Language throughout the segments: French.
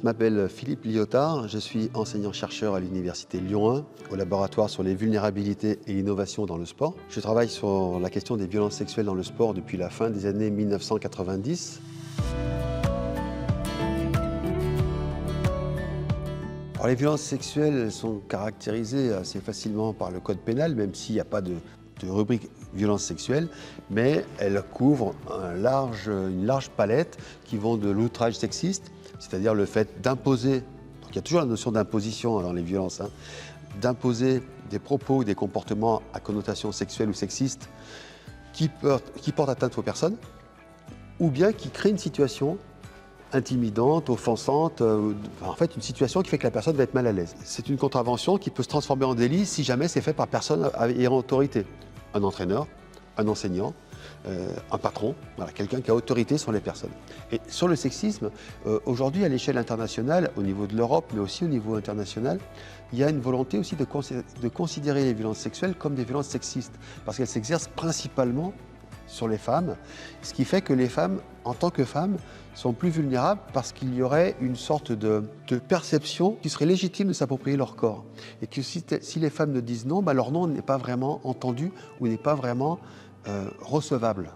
m'appelle Philippe Liotard, je suis enseignant-chercheur à l'Université Lyon 1, au laboratoire sur les vulnérabilités et l'innovation dans le sport. Je travaille sur la question des violences sexuelles dans le sport depuis la fin des années 1990. Alors, les violences sexuelles sont caractérisées assez facilement par le code pénal, même s'il n'y a pas de rubrique violences sexuelles, mais elles couvrent une large palette qui vont de l'outrage sexiste, c'est-à-dire le fait d'imposer, donc il y a toujours la notion d'imposition dans les violences, d'imposer des propos ou des comportements à connotation sexuelle ou sexiste qui portent atteinte aux personnes, ou bien qui créent une situation intimidante, offensante, en fait une situation qui fait que la personne va être mal à l'aise. C'est une contravention qui peut se transformer en délit si jamais c'est fait par personne ayant autorité. Un entraîneur, un enseignant, un patron, voilà, quelqu'un qui a autorité sur les personnes. Et sur le sexisme, aujourd'hui à l'échelle internationale, au niveau de l'Europe, mais aussi au niveau international, il y a une volonté aussi de considérer les violences sexuelles comme des violences sexistes, parce qu'elles s'exercent principalement sur les femmes, ce qui fait que les femmes, en tant que femmes, sont plus vulnérables parce qu'il y aurait une sorte de perception qui serait légitime de s'approprier leur corps. Et que si les femmes ne disent non, leur nom n'est pas vraiment entendu ou n'est pas vraiment recevable.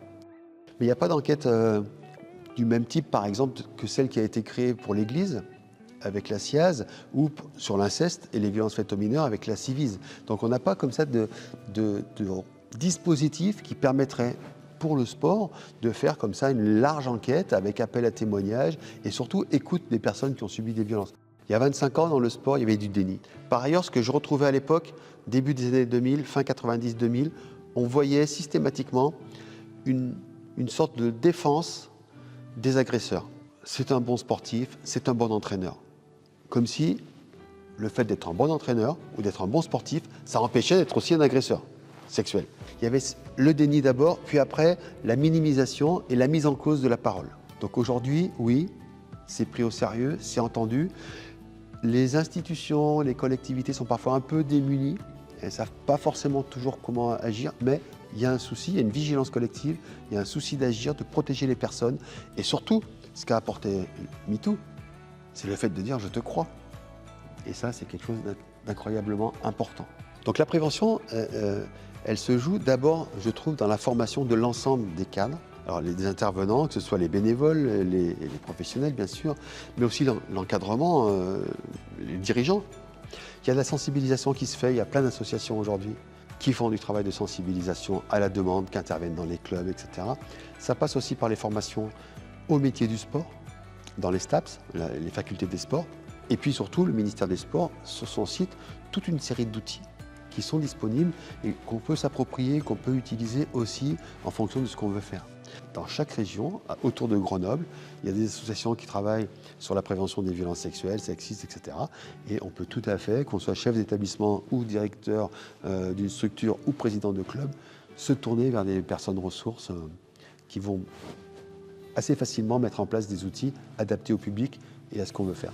Mais il n'y a pas d'enquête du même type, par exemple, que celle qui a été créée pour l'Église, avec la CIAZ, ou sur l'inceste et les violences faites aux mineurs avec la Civise. Donc on n'a pas comme ça de dispositif qui permettrait pour le sport de faire comme ça une large enquête avec appel à témoignages et surtout écoute des personnes qui ont subi des violences. Il y a 25 ans, dans le sport, il y avait du déni. Par ailleurs, ce que je retrouvais à l'époque, début des années 2000, fin 90-2000, on voyait systématiquement une sorte de défense des agresseurs. C'est un bon sportif, c'est un bon entraîneur. Comme si le fait d'être un bon entraîneur ou d'être un bon sportif, ça empêchait d'être aussi un agresseur sexuel. Il y avait le déni d'abord, puis après la minimisation et la mise en cause de la parole. Donc aujourd'hui, oui, c'est pris au sérieux, c'est entendu. Les institutions, les collectivités sont parfois un peu démunies, elles ne savent pas forcément toujours comment agir, mais il y a un souci, il y a une vigilance collective, il y a un souci d'agir, de protéger les personnes. Et surtout, ce qu'a apporté MeToo, c'est le fait de dire « je te crois ». Et ça, c'est quelque chose d'incroyablement important. Donc la prévention, elle se joue d'abord, je trouve, dans la formation de l'ensemble des cadres. Alors les intervenants, que ce soit les bénévoles, les professionnels bien sûr, mais aussi l'encadrement, les dirigeants. Il y a de la sensibilisation qui se fait, il y a plein d'associations aujourd'hui qui font du travail de sensibilisation à la demande, qui interviennent dans les clubs, etc. Ça passe aussi par les formations au métier du sport, dans les STAPS, les facultés des sports. Et puis surtout, le ministère des Sports, sur son site, toute une série d'outils qui sont disponibles et qu'on peut s'approprier, qu'on peut utiliser aussi en fonction de ce qu'on veut faire. Dans chaque région, autour de Grenoble, il y a des associations qui travaillent sur la prévention des violences sexuelles, sexistes, etc. Et on peut tout à fait, qu'on soit chef d'établissement ou directeur d'une structure ou président de club, se tourner vers des personnes ressources qui vont assez facilement mettre en place des outils adaptés au public et à ce qu'on veut faire.